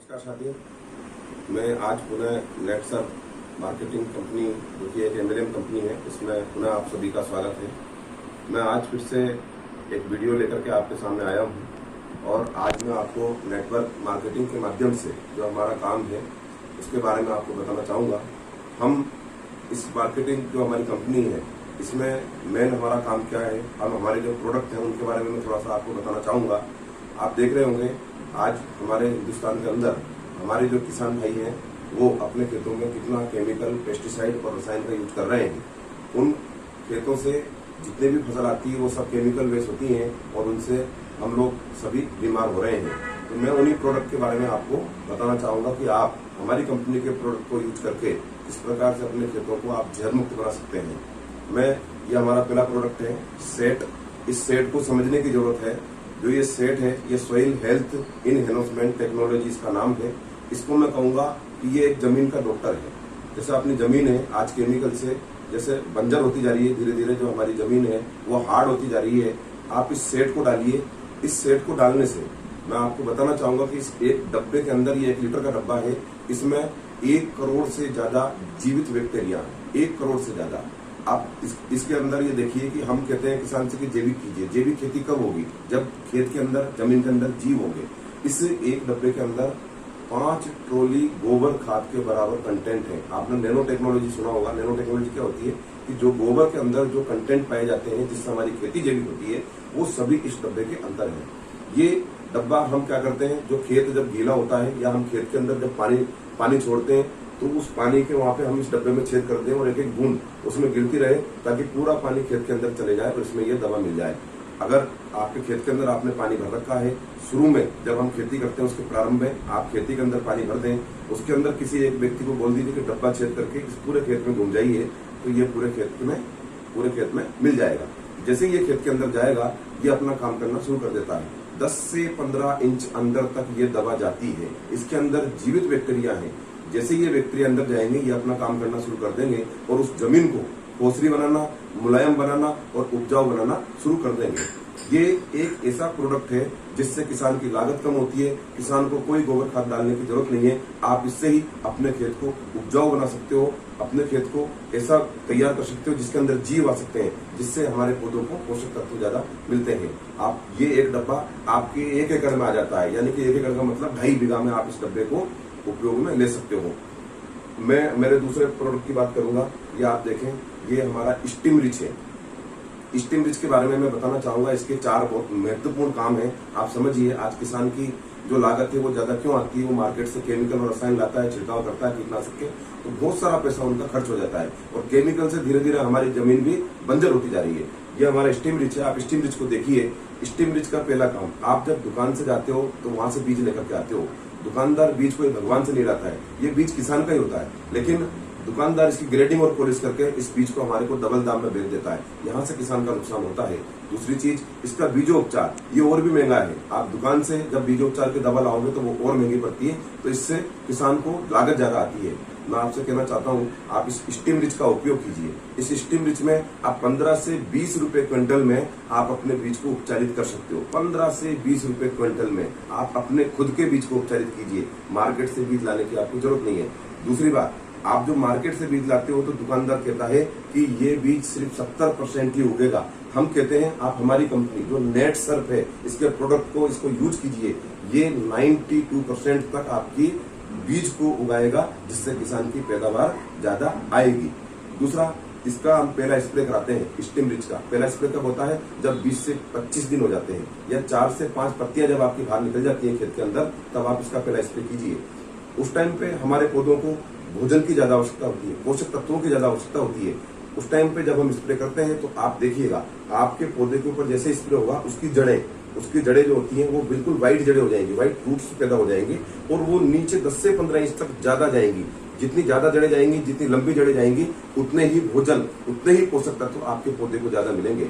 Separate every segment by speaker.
Speaker 1: नमस्कार साथियों, मैं आज पुनः नेटसर्फ मार्केटिंग कंपनी जो कि एक एमएलएम कंपनी है, इसमें पुनः आप सभी का स्वागत है। मैं आज फिर से एक वीडियो लेकर के आपके सामने आया हूं और आज मैं आपको नेटवर्क मार्केटिंग के माध्यम से जो हमारा काम है उसके बारे में आपको बताना चाहूँगा। हम इस मार्केटिंग जो हमारी कंपनी है इसमें मेन हमारा काम क्या है और हमारे जो प्रोडक्ट हैं उनके बारे में मैं थोड़ा सा आपको बताना चाहूँगा। आप देख रहे होंगे आज हमारे हिंदुस्तान के अंदर हमारे जो किसान भाई हैं वो अपने खेतों में कितना केमिकल, पेस्टिसाइड और रसायन का यूज कर रहे हैं। उन खेतों से जितने भी फसल आती है वो सब केमिकल बेस्ड होती हैं और उनसे हम लोग सभी बीमार हो रहे हैं। तो मैं उन्हीं प्रोडक्ट के बारे में आपको बताना चाहूँगा कि आप हमारी कंपनी के प्रोडक्ट को यूज करके किस प्रकार से अपने खेतों को आप जहर मुक्त बना सकते हैं। ये हमारा पहला प्रोडक्ट है सेट। इस सेट को समझने की जरूरत है। जो ये सेट है ये सॉइल हेल्थ इनहेंसमेंट टेक्नोलॉजी इसका नाम है। इसको मैं कहूँगा कि ये एक जमीन का डॉक्टर है। जैसे अपनी जमीन है आज केमिकल से जैसे बंजर होती जा रही है, धीरे धीरे जो हमारी जमीन है वो हार्ड होती जा रही है। आप इस सेट को डालिए। इस सेट को डालने से मैं आपको बताना चाहूंगा कि इस एक डब्बे के अंदर, ये 1 लीटर का डब्बा है, इसमें 1 करोड़ से ज्यादा जीवित बैक्टीरिया, 1 करोड़ से ज्यादा। आप इसके अंदर ये देखिए कि हम कहते हैं किसान से कि जैविक कीजिए। जैविक खेती कब होगी? जब खेत के अंदर, जमीन के अंदर जीव होंगे। इस एक डब्बे के अंदर 5 ट्रॉली गोबर खाद के बराबर कंटेंट है। आपने नैनो टेक्नोलॉजी सुना होगा। नैनो टेक्नोलॉजी क्या होती है कि जो गोबर के अंदर जो कंटेंट पाए जाते हैं जिससे हमारी खेती जैविक होती है वो सभी इस डब्बे के अंदर है। ये डब्बा हम क्या करते हैं, जो खेत जब गीला होता है या हम खेत के अंदर जब पानी छोड़ते हैं तो उस पानी के वहां पे हम इस डब्बे में छेद कर दें और एक एक बूंद उसमें गिरती रहे ताकि पूरा पानी खेत के अंदर चले जाए और इसमें ये दवा मिल जाए। अगर आपके खेत के अंदर आपने पानी भर रखा है, शुरू में जब हम खेती करते हैं उसके प्रारंभ में आप खेती के अंदर पानी भर दें, उसके अंदर किसी एक व्यक्ति को बोल दीजिए कि डब्बा छेद करके इस पूरे खेत में घूम जाइए, तो ये पूरे खेत में मिल जाएगा। जैसे ये खेत के अंदर जाएगा ये अपना काम करना शुरू कर देता है। 10 से 15 इंच अंदर तक ये दवा जाती है। इसके अंदर जीवित बैक्टीरिया है। जैसे ये बैक्टीरिया अंदर जाएंगे ये अपना काम करना शुरू कर देंगे और उस जमीन को पोसरी बनाना, मुलायम बनाना और उपजाऊ बनाना शुरू कर देंगे। ये एक ऐसा प्रोडक्ट है जिससे किसान की लागत कम होती है। किसान को कोई गोबर खाद डालने की जरूरत नहीं है। आप इससे ही अपने खेत को उपजाऊ बना सकते हो, अपने खेत को ऐसा तैयार कर सकते हो जिसके अंदर जीव आ सकते हैं, जिससे हमारे पौधों को पोषक तत्व ज्यादा मिलते हैं। आप ये एक डब्बा आपके 1 एकड़ में आ जाता है, यानी कि 1 एकड़ का मतलब 2.5 बीघा में आप इस डब्बे को उपयोग में ले सकते हो। मैं मेरे दूसरे प्रोडक्ट की बात करूंगा। ये आप देखें, ये हमारा स्टीम रिच है। स्टीम रिच के बारे में मैं बताना चाहूंगा। इसके 4 बहुत महत्वपूर्ण काम है। आप समझिए आज किसान की जो लागत है वो ज्यादा क्यों आती है। वो मार्केट से केमिकल और रसायन लाता है, छिड़काव करता है कीटनाशक के, तो बहुत सारा पैसा उनका खर्च हो जाता है और केमिकल से धीरे धीरे हमारी जमीन भी बंजर होती जा रही है। ये हमारा स्टीम रिच है। आप स्टीम रिच को देखिए। स्टीम रिच का पहला काम, आप जब दुकान से जाते हो तो वहां से बीज लेकर के आते हो। दुकानदार बीज कोई भगवान से नहीं लाता है, ये बीज किसान का ही होता है, लेकिन दुकानदार इसकी ग्रेडिंग और पॉलिश करके इस बीज को हमारे को डबल दाम में बेच देता है। यहाँ से किसान का नुकसान होता है। दूसरी चीज, इसका बीजोपचार ये और भी महंगा है। आप दुकान से जब बीजोपचार की दवा लाओगे तो वो और महंगी पड़ती है, तो इससे किसान को लागत ज्यादा आती है। मैं आपसे कहना चाहता हूँ आप इस स्टीम रिच का उपयोग कीजिए। इस स्टीम रिच में आप 15 से 20 रुपए क्विंटल में आप अपने बीज को उपचारित कर सकते हो। 15 से 20 रुपए क्विंटल में आप अपने खुद के बीज को उपचारित कीजिए। मार्केट से बीज लाने की आपको जरूरत नहीं है। दूसरी बात, आप जो मार्केट से बीज लाते हो तो दुकानदार कहता है कि ये बीज सिर्फ 70% ही उगेगा। हम कहते हैं आप हमारी कंपनी जो नेटसर्फ है इसके प्रोडक्ट को इसको यूज कीजिए। ये 92% तक आपकी बीज को उगाएगा, जिससे किसान की पैदावार ज्यादा आएगी। दूसरा, इसका हम पहला स्प्रे कराते हैं स्टीम रिच का। पहला स्प्रे कब होता है? जब 20 से 25 दिन हो जाते हैं या 4 से 5 पत्तियां जब आपकी बाहर निकल जाती है खेत के अंदर, तब आप इसका पहला स्प्रे कीजिए। उस टाइम पे हमारे पौधों को भोजन की ज्यादा आवश्यकता होती है, पोषक तत्वों की ज्यादा आवश्यकता होती है। उस टाइम पे जब हम स्प्रे करते हैं तो आप देखिएगा आपके पौधे के ऊपर जैसे स्प्रे होगा उसकी जड़ें जो होती हैं वो बिल्कुल व्हाइट जड़ें हो जाएंगी, व्हाइट रूट्स पैदा हो जाएंगी और वो नीचे 10 से 15 इंच तक ज्यादा जाएंगी। जितनी ज्यादा जड़ें जाएंगी, जितनी लंबी जड़ें जाएंगी, उतने ही भोजन, उतने ही पोषक तत्व आपके पौधे को ज्यादा मिलेंगे।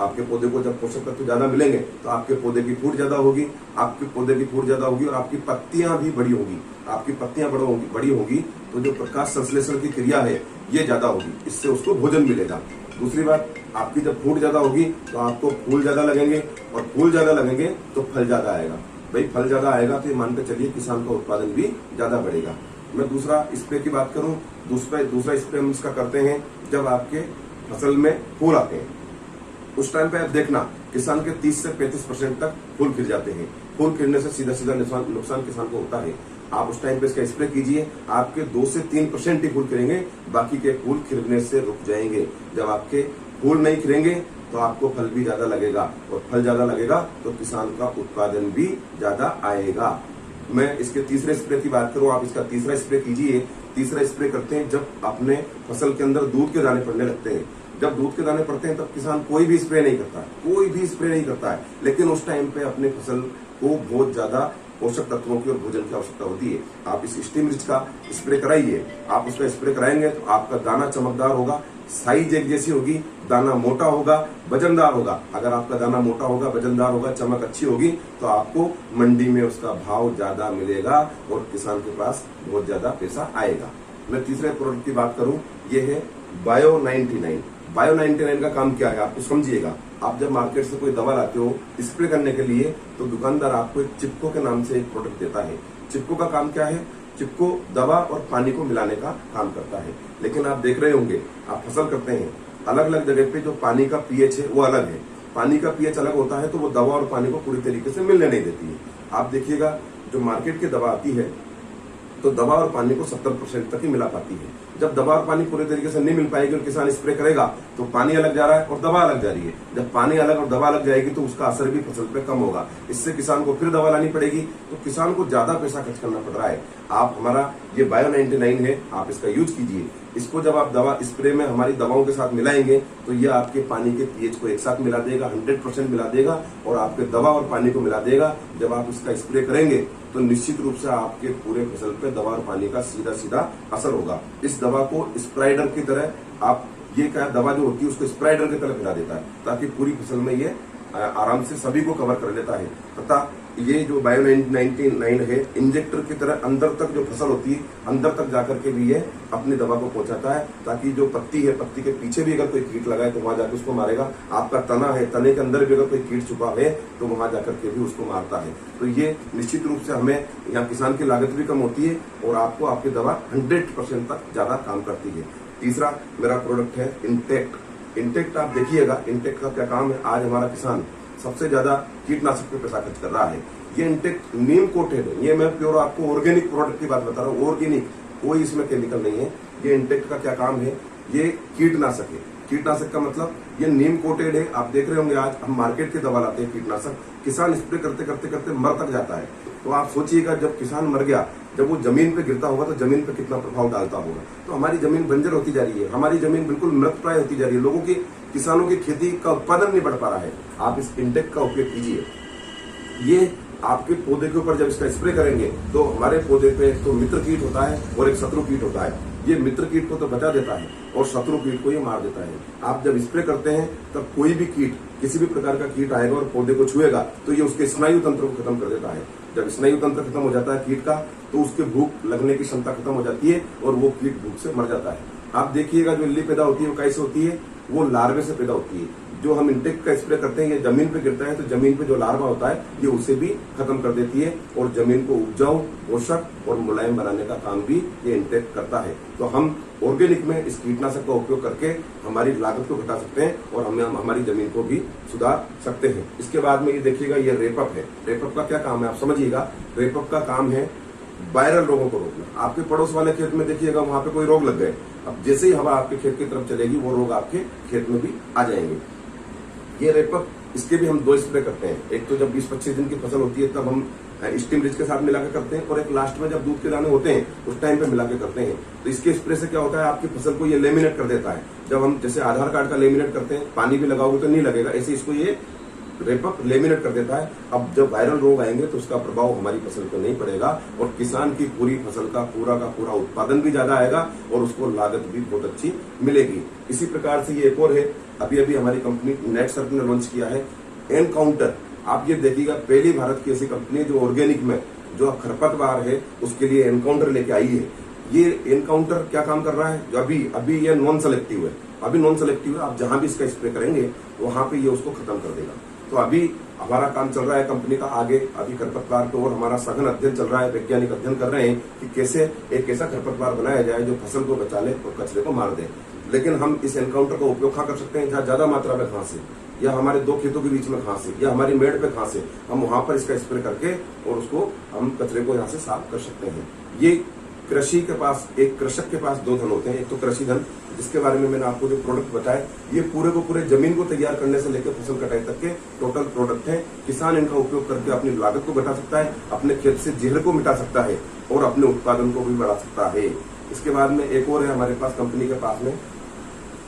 Speaker 1: आपके पौधे को जब पोषक तत्व ज्यादा मिलेंगे तो आपके पौधे की फूट ज्यादा होगी, आपके पौधे की फूट ज्यादा होगी और आपकी पत्तियां भी बड़ी होगी। आपकी पत्तियां बड़ी होगी तो जो प्रकाश संश्लेषण की क्रिया है ये ज्यादा होगी, इससे उसको भोजन मिलेगा। दूसरी बात, आपकी जब फूट ज्यादा होगी तो आपको फूल ज्यादा लगेंगे और फूल ज्यादा लगेंगे तो फल ज्यादा आएगा। भाई फल ज्यादा आएगा तो ये मान के चलिए किसान का उत्पादन भी ज्यादा बढ़ेगा। मैं दूसरा स्प्रे की बात करूं, दूसरा स्प्रे हम इसका करते हैं जब आपके फसल में फूल आते हैं। उस टाइम पे आप देखना किसान के 30 से 35% तक फूल खिल जाते हैं। फूल खिलने से सीधा सीधा नुकसान किसान को होता है। आप उस टाइम पे इसका स्प्रे कीजिए, आपके 2 से 3% ही फूल खिलेंगे, बाकी के फूल खिलने से रुक जाएंगे। जब आपके फूल नहीं खिलेंगे तो आपको फल भी ज्यादा लगेगा, और फल ज्यादा लगेगा तो किसान का उत्पादन भी ज्यादा आएगा। मैं इसके तीसरे स्प्रे की बात करूं, आप इसका तीसरा स्प्रे कीजिए। तीसरा स्प्रे करते हैं जब अपने फसल के अंदर दूध के दाने पड़ने लगते हैं। जब दूध के दाने पड़ते हैं तब किसान कोई भी स्प्रे नहीं करता है, लेकिन उस टाइम पे अपने फसल को बहुत ज्यादा पोषक तत्वों की और भोजन की आवश्यकता होती है। आप इस स्टीम रिच का स्प्रे कराइए। आप उसका स्प्रे कराएंगे तो आपका दाना चमकदार होगा, साइज एक जैसी होगी, दाना मोटा होगा, वजनदार होगा। अगर आपका दाना मोटा होगा, वजनदार होगा, चमक अच्छी होगी तो आपको मंडी में उसका भाव ज्यादा मिलेगा और किसान के पास बहुत ज्यादा पैसा आएगा। मैं तीसरे प्रोडक्ट की बात करूं, ये है बायो 99। बायो 99 का काम क्या है आपको समझिएगा। आप जब मार्केट से कोई दवा लाते हो स्प्रे करने के लिए तो दुकानदार आपको एक चिपको के नाम से एक प्रोडक्ट देता है। चिपको का काम क्या है? चिपको दवा और पानी को मिलाने का काम करता है। लेकिन आप देख रहे होंगे, आप फसल करते हैं, अलग अलग जगह पे जो पानी का पीएच है वो अलग है। पानी का पीएच अलग होता है तो वो दवा और पानी को पूरी तरीके से मिलने नहीं देती है। आप देखिएगा जो मार्केट की दवा आती है तो दवा और पानी को 70% तक ही मिला पाती है। जब दवा और पानी पूरे तरीके से नहीं मिल पाएगी और किसान स्प्रे करेगा तो पानी अलग जा रहा है और दवा अलग जा रही है। जब पानी अलग और दवा अलग जाएगी तो उसका असर भी फसल पे कम होगा। इससे किसान को फिर दवा लानी पड़ेगी, तो किसान को ज्यादा पैसा खर्च करना पड़ रहा है। आप हमारा ये बायो 99 है, आप इसका यूज कीजिए। इसको जब आप दवा स्प्रे में हमारी दवाओं के साथ मिलाएंगे तो ये आपके पानी के पीएच को एक साथ मिला देगा, 100% मिला देगा और आपके दवा और पानी को मिला देगा। जब आप इसका स्प्रे करेंगे तो निश्चित रूप से आपके पूरे फसल पे दवा और पानी का सीधा सीधा असर होगा। इस दवा को स्प्राइडर की तरह आप ये क्या दवा जो होती है उसको स्प्राइडर की तरह फैला देता है ताकि पूरी फसल में ये आराम से सभी को कवर कर लेता है। तथा ये जो बायो 99 है इंजेक्टर की तरह अंदर तक जो फसल होती है अंदर तक जाकर के भी ये अपनी दवा को पहुंचाता है ताकि जो पत्ती है पत्ती के पीछे भी अगर कोई कीट लगाए तो वहां जाकर उसको मारेगा। आपका तना है, तने के अंदर भी अगर कोई कीट छुपा है तो वहां जाकर के भी उसको मारता है। तो ये निश्चित रूप से हमें यहाँ किसान की लागत भी कम होती है और आपको आपकी दवा 100% तक ज्यादा काम करती है। तीसरा मेरा प्रोडक्ट है इंटेक्ट। इंटेक्ट आप देखिएगा, इंटेक्ट का क्या काम है। आज हमारा किसान सबसे ज्यादा कीटनाशक पे पैसा खर्च कर रहा है। ये इंटेक्ट नीम कोटेड है। ये मैं प्योर आपको ऑर्गेनिक प्रोडक्ट की बात बता रहा हूँ, ऑर्गेनिक, कोई इसमें केमिकल नहीं है। ये इंटेक्ट का क्या काम है? ये कीटनाशक है। कीटनाशक का मतलब ये नीम कोटेड है। आप देख रहे होंगे आज हम मार्केट की दवा लाते हैं कीटनाशक, किसान स्प्रे करते करते करते मर तक जाता है। तो आप सोचिएगा जब किसान मर गया, जब वो जमीन पे गिरता होगा तो जमीन पे कितना प्रभाव डालता होगा। तो हमारी जमीन बंजर होती जा रही है, हमारी जमीन बिल्कुल मृतप्राय होती जा रही है। लोगों की, किसानों की खेती का उत्पादन नहीं बढ़ पा रहा है। आप इस इंटेक्ट का उपयोग कीजिए। ये आपके पौधे के ऊपर जब इसका स्प्रे करेंगे तो हमारे पौधे पे तो मित्र कीट होता है और एक शत्रु कीट होता है। ये मित्र कीट को तो बचा देता है और शत्रु कीट को ये मार देता है। आप जब स्प्रे करते हैं तब कोई भी कीट, किसी भी प्रकार का कीट आएगा और पौधे को छुएगा तो ये उसके स्नायु तंत्र को खत्म कर देता है। जब स्नायु तंत्र खत्म हो जाता है कीट का तो उसके भूख लगने की क्षमता खत्म हो जाती है और वो कीट भूख से मर जाता है। आप देखिएगा जो इल्ली पैदा होती है वो कैसे होती है? वो लार्वे से पैदा होती है। जो हम इंटेक्ट का स्प्रे करते हैं ये जमीन पे गिरता है तो जमीन पे जो लार्वा होता है ये उसे भी खत्म कर देती है और जमीन को उपजाऊ, पोषक और मुलायम बनाने का काम भी ये इंटेक्ट करता है। तो हम ऑर्गेनिक में इस कीटनाशक का उपयोग करके हमारी लागत को घटा सकते हैं और हम हमारी जमीन को भी सुधार सकते हैं। इसके बाद में ये देखिएगा ये रेपअप है। रेपअप का क्या काम है आप समझिएगा। रेपअप का काम है वायरल रोगों को रोकना। आपके पड़ोस वाले खेत में देखिएगा वहां पे कोई रोग लग गए, अब जैसे ही हवा आपके खेत की तरफ चलेगी वो रोग आपके खेत में भी आ जाएंगे। ये रेपअप, इसके भी हम 2 स्प्रे करते हैं। एक तो जब 20-25 दिन की फसल होती है तब हम स्टीम रिच के साथ मिला के करते हैं और एक लास्ट में जब दूध के दाने होते हैं उस टाइम पे मिला के करते हैं। तो इसके स्प्रे से क्या होता है आपकी फसल को ये लेमिनेट कर देता है। जब हम जैसे आधार कार्ड का लेमिनेट करते हैं, पानी भी लगाओगे तो नहीं लगेगा, ऐसे इसको ये रेपअप लेमिनेट कर देता है। अब जब वायरल रोग आएंगे तो उसका प्रभाव हमारी फसल को नहीं पड़ेगा और किसान की पूरी फसल का पूरा उत्पादन भी ज्यादा आएगा और उसको लागत भी बहुत अच्छी मिलेगी। इसी प्रकार से ये एक और है, अभी अभी हमारी कंपनी नेटसर्फ ने लॉन्च किया है एनकाउंटर। आप ये देखिएगा पहली भारत की ऐसी कंपनी जो ऑर्गेनिक में जो खरपतवार है उसके लिए एनकाउंटर लेके आई है। ये एनकाउंटर क्या काम कर रहा है? जो अभी ये नॉन सेलेक्टिव है, अभी नॉन सेलेक्टिव है। आप जहां भी इसका स्प्रे करेंगे वहां पे ये उसको खत्म कर देगा। तो अभी हमारा काम चल रहा है कंपनी का आगे अभी खरपतवार पे, और हमारा सघन अध्ययन चल रहा है, वैज्ञानिक अध्ययन कर रहे हैं कि कैसे एक ऐसा खरपतवार बनाया जाए जो फसल को बचा ले और कचरे को मार दे। लेकिन हम इस एनकाउंटर का उपयोग कहाँ कर सकते हैं? जहाँ ज्यादा मात्रा में घास है, या हमारे 2 खेतों के बीच में घास है, या हमारी मेड़ पे घास है, हम वहां पर इसका स्प्रे करके और उसको हम कचरे को यहाँ से साफ कर सकते हैं। ये कृषि के पास, एक कृषक के पास 2 धन होते हैं। एक तो कृषि धन, जिसके बारे में मैंने आपको जो प्रोडक्ट बताए, ये पूरे को पूरे जमीन को तैयार करने से लेकर फसल कटाई तक के टोटल प्रोडक्ट है। किसान इनका उपयोग करके अपनी लागत को घटा सकता है, अपने खेत से जहर को मिटा सकता है और अपने उत्पादन को भी बढ़ा सकता है। इसके बाद में एक और है हमारे पास कंपनी के पास में,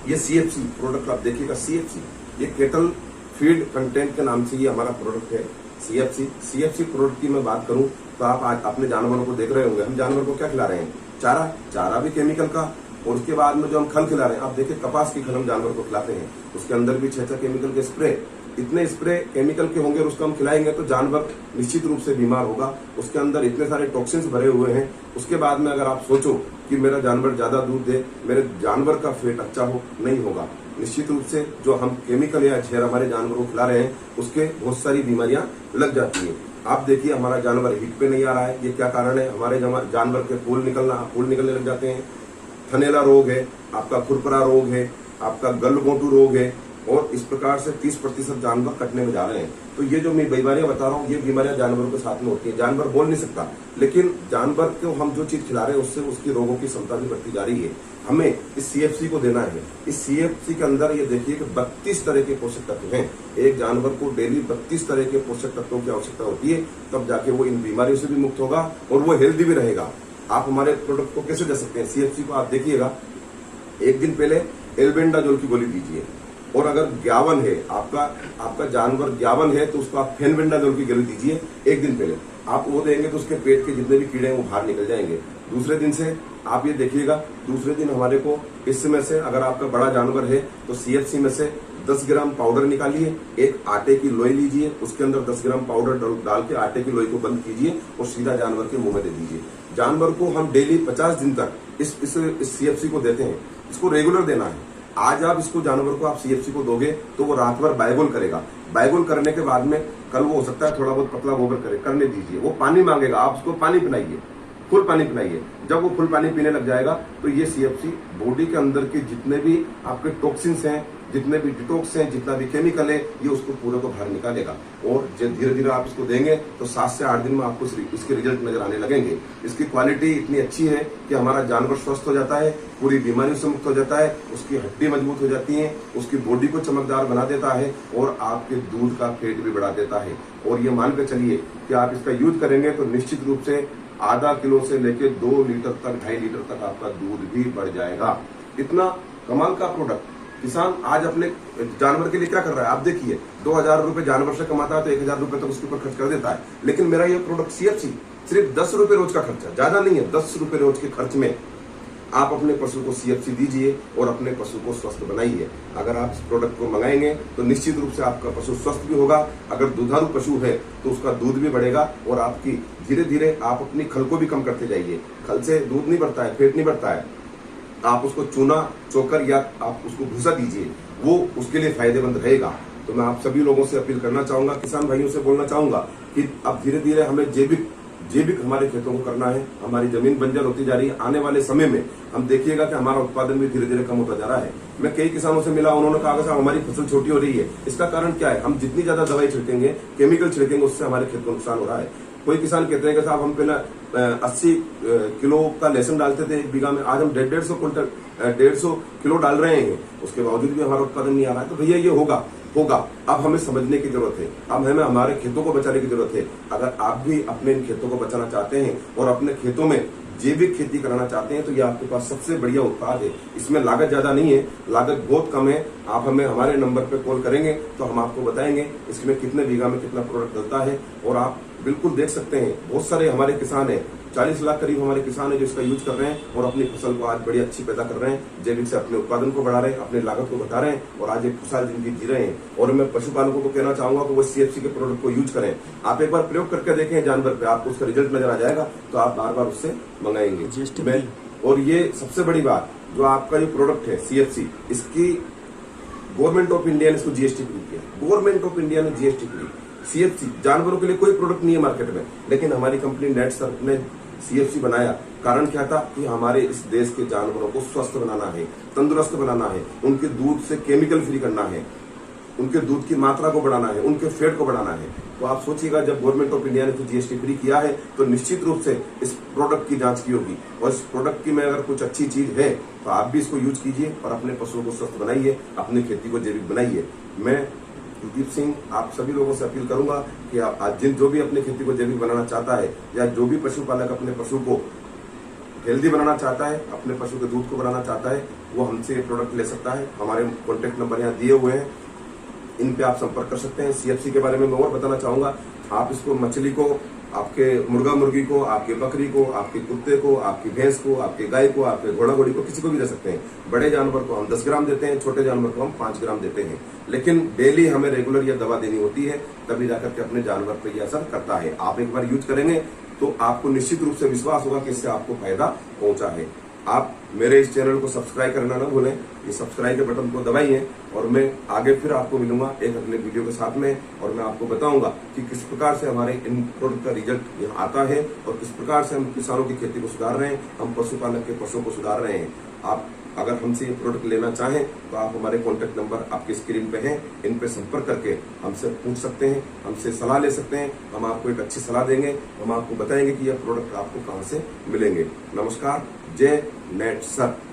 Speaker 1: ये CFC प्रोडक्ट आप देखिएगा। CFC ये केटल फीड कंटेंट के नाम से ये हमारा प्रोडक्ट है। CFC प्रोडक्ट की मैं बात करूं तो आप आज अपने जानवरों को देख रहे होंगे, हम जानवर को क्या खिला रहे हैं? चारा भी केमिकल का, और उसके बाद में जो हम खल खिला रहे हैं, आप देखिए कपास की खल हम जानवर को खिलाते हैं, उसके अंदर भी 6 केमिकल के स्प्रे, इतने स्प्रे केमिकल के होंगे और उसको हम खिलाएंगे तो जानवर निश्चित रूप से बीमार होगा। उसके अंदर इतने सारे टॉक्सिन्स भरे हुए हैं। उसके बाद में अगर आप सोचो कि मेरा जानवर ज्यादा दूध दे, मेरे जानवर का फेट अच्छा हो, नहीं होगा। निश्चित रूप से जो हम केमिकल या जहर हमारे जानवरों को खिला रहे हैं उसके बहुत सारी बीमारियां लग जाती हैं। आप देखिए हमारा जानवर हिट पे नहीं आ रहा है, ये क्या कारण है? हमारे जानवर के फूल निकलने लग जाते हैं, थनेला रोग है, आपका खुरपरा रोग है, आपका गलघोंटू रोग है, और इस प्रकार से 30% जानवर कटने में जा रहे हैं। तो ये जो मैं बीमारियां बता रहा हूँ, ये बीमारियां जानवरों के साथ में होती है। जानवर बोल नहीं सकता, लेकिन जानवर को हम जो चीज खिला रहे हैं उससे उसकी रोगों की क्षमता भी बढ़ती जा रही है। हमें इस CFC को देना है। इस CFC के अंदर ये देखिए कि 32 तरह के पोषक तत्व हैं। एक जानवर को डेली 32 तरह के पोषक तत्वों की आवश्यकता होती है, तब जाके वो इन बीमारियों से भी मुक्त होगा और वो हेल्दी भी रहेगा। आप हमारे प्रोडक्ट को कैसे दे सकते हैं? CFC को आप देखिएगा, एक दिन पहले एल्बेंडाजोल की गोली दीजिए, और अगर 51 है आपका जानवर 51 है तो उसको आप फेनबेंडाजोल की गोली दीजिए एक दिन पहले। आप वो देंगे तो उसके पेट के जितने भी कीड़े हैं वो बाहर निकल जाएंगे। दूसरे दिन से आप ये देखिएगा, दूसरे दिन हमारे को इसमें से, अगर आपका बड़ा जानवर है तो CFC में से 10 ग्राम पाउडर निकालिए, एक आटे की लोई लीजिए, उसके अंदर 10 ग्राम पाउडर डाल के आटे की लोई को बंद कीजिए और सीधा जानवर के मुंह में दे दीजिए। जानवर को हम डेली 50 दिन तक इस CFC को देते हैं। इसको रेगुलर देना है। आज आप इसको जानवर को आप CFC को दोगे तो वो रात भर बायगोल करेगा। बायगोल करने के बाद में कल वो हो सकता है थोड़ा बहुत पतला गोबर करने दीजिए, वो पानी मांगेगा, आप उसको पानी पिलाइए, फुल पानी पिलाइए। जब वो फुल पानी पीने लग जाएगा तो ये CFC बॉडी के अंदर के जितने भी आपके टॉक्सिन्स हैं, जितने भी डिटॉक्स हैं, जितना भी केमिकल है, ये उसको पूरे को बाहर निकालेगा। और जब धीरे धीरे आप इसको देंगे तो 7 से 8 दिन में आपको इसके रिजल्ट नजर आने लगेंगे। इसकी क्वालिटी इतनी अच्छी है कि हमारा जानवर स्वस्थ हो जाता है, पूरी बीमारियों से मुक्त हो जाता है, उसकी हड्डी मजबूत हो जाती है, उसकी बॉडी को चमकदार बना देता है और आपके दूध का फेट भी बढ़ा देता है। और ये मान के चलिए कि आप इसका यूज करेंगे तो निश्चित रूप से आधा किलो से लेके 2 लीटर तक, 2.5 लीटर तक आपका दूध भी बढ़ जाएगा। इतना कमाल का प्रोडक्ट किसान आज अपने जानवर के लिए क्या कर रहा है? आप देखिए, 2000 रुपए जानवर से कमाता है तो 1000 रुपए तक उसके ऊपर खर्च कर देता है। लेकिन मेरा ये प्रोडक्ट CFC सिर्फ 10 रुपए रोज का खर्चा, ज्यादा नहीं है, 10 रुपए रोज के खर्च में आप अपने पशु को CFC दीजिए और अपने पशु को स्वस्थ बनाइए। अगर आप इस प्रोडक्ट को मंगाएंगे तो निश्चित रूप से आपका पशु स्वस्थ भी होगा। अगर दुधारू पशु है तो उसका दूध भी बढ़ेगा और आपकी धीरे धीरे आप अपनी खल को भी कम करते जाइए। खल से दूध नहीं बढ़ता है, पेट नहीं बढ़ता है। आप उसको चूना चोकर या आप उसको भूसा दीजिए, वो उसके लिए फायदेमंद रहेगा। तो मैं आप सभी लोगों से अपील करना चाहूंगा, किसान भाइयों से बोलना चाहूंगा कि अब धीरे धीरे हमें जैविक हमारे खेतों को करना है। हमारी जमीन बंजर होती जा रही है। आने वाले समय में हम देखिएगा कि हमारा उत्पादन भी धीरे धीरे कम होता जा रहा है। मैं कई किसानों से मिला, उन्होंने कहा साहब हमारी फसल छोटी हो रही है। इसका कारण क्या है? हम जितनी ज्यादा दवाई छिड़केंगे, केमिकल छिड़केंगे, उससे हमारे खेत को नुकसान हो रहा है। कोई किसान कहते हैं कि साहब हम पहले 80 किलो का लहसुन डालते थे 1 बीघा में, आज हम 150 किलो डाल रहे हैं, उसके बावजूद भी हमारा उत्पादन नहीं आ रहा है। तो भैया ये होगा। अब हमें समझने की जरूरत है, अब हमें हमारे खेतों को बचाने की जरूरत है। अगर आप भी अपने इन खेतों को बचाना चाहते हैं और अपने खेतों में जैविक खेती कराना चाहते हैं तो ये आपके पास सबसे बढ़िया उत्पाद है। इसमें लागत ज्यादा नहीं है, लागत बहुत कम है। आप हमें हमारे नंबर पे कॉल करेंगे तो हम आपको बताएंगे इसमें कितने बीघा में कितना प्रोडक्ट डलता है। और आप बिल्कुल देख सकते हैं, बहुत सारे हमारे किसान हैं, 40 लाख करीब हमारे किसान हैं जो इसका यूज कर रहे हैं और अपनी फसल को आज बड़ी अच्छी पैदा कर रहे हैं। जैविक से अपने उत्पादन को बढ़ा रहे हैं, अपनी लागत को घटा रहे हैं और आज एक खुशहाल जिंदगी जी रहे हैं। और मैं पशुपालकों को कहना चाहूंगा कि वो CFC के प्रोडक्ट को यूज करें। आप एक बार प्रयोग करके देखें जानवर पे, आपको उसका रिजल्ट नजर आ जाएगा तो आप बार बार उससे मंगाएंगे। और ये सबसे बड़ी बात, जो आपका जो प्रोडक्ट है CFC, इसकी गवर्नमेंट ऑफ इंडिया ने इसको GST फ्री किया। गवर्नमेंट ऑफ इंडिया ने GST फ्री CFC, जानवरों के लिए कोई प्रोडक्ट नहीं है मार्केट में, लेकिन हमारी कंपनी नेटसर्फ ने CFC बनाया। कारण क्या था कि हमारे इस देश के जानवरों को स्वस्थ बनाना है, तंदुरुस्त बनाना है, उनके दूध से केमिकल फ्री करना है, उनके दूध की मात्रा को बढ़ाना है, उनके फैट को बढ़ाना है। तो आप सोचिएगा, जब गवर्नमेंट ऑफ इंडिया ने तो GST फ्री किया है तो निश्चित रूप से इस प्रोडक्ट की जांच की होगी, और इस प्रोडक्ट की में अगर कुछ अच्छी चीज है तो आप भी इसको यूज कीजिए और अपने पशुओं को स्वस्थ बनाइए, अपनी खेती को जैविक बनाइए। मैं कुलदीप सिंह आप सभी लोगों से अपील करूंगा कि आप जो भी अपनी खेती को जैविक बनाना चाहता है, या जो भी पशुपालक अपने पशु को हेल्दी बनाना चाहता है, अपने पशु के दूध को बढ़ाना चाहता है, वो हमसे ये प्रोडक्ट ले सकता है। हमारे कॉन्टेक्ट नंबर यहाँ दिए हुए हैं, इन पे आप संपर्क कर सकते हैं। CFC के बारे में मैं और बताना चाहूंगा, आप इसको मछली को, आपके मुर्गा मुर्गी को, आपके बकरी को, आपके कुत्ते को, आपकी भैंस को, आपके गाय को, आपके घोड़ा घोड़ी को, किसी को भी दे सकते हैं। बड़े जानवर को हम 10 ग्राम देते हैं, छोटे जानवर को हम 5 ग्राम देते हैं, लेकिन डेली हमें रेगुलर यह दवा देनी होती है, तभी जाकर के अपने जानवर पर यह असर करता है। आप एक बार यूज करेंगे तो आपको निश्चित रूप से विश्वास होगा कि इससे आपको फायदा पहुंचा है। आप मेरे इस चैनल को सब्सक्राइब करना ना भूलें, ये सब्सक्राइब के बटन को दबाइए, और मैं आगे फिर आपको मिलूंगा एक अगले वीडियो के साथ में, और मैं आपको बताऊंगा कि किस प्रकार से हमारे इन प्रोडक्ट का रिजल्ट यहाँ आता है और किस प्रकार से हम किसानों की खेती को सुधार रहे हैं, हम पशुपालक के पशुओं को सुधार रहे हैं। आप अगर हमसे ये प्रोडक्ट लेना चाहें तो आप हमारे कॉन्टेक्ट नंबर आपकी स्क्रीन पे हैं, इन पे संपर्क करके हमसे पूछ सकते हैं, हमसे सलाह ले सकते हैं। हम आपको एक अच्छी सलाह देंगे, हम आपको बताएंगे कि यह प्रोडक्ट आपको कहां से मिलेंगे। नमस्कार, जय नेटसर्फ।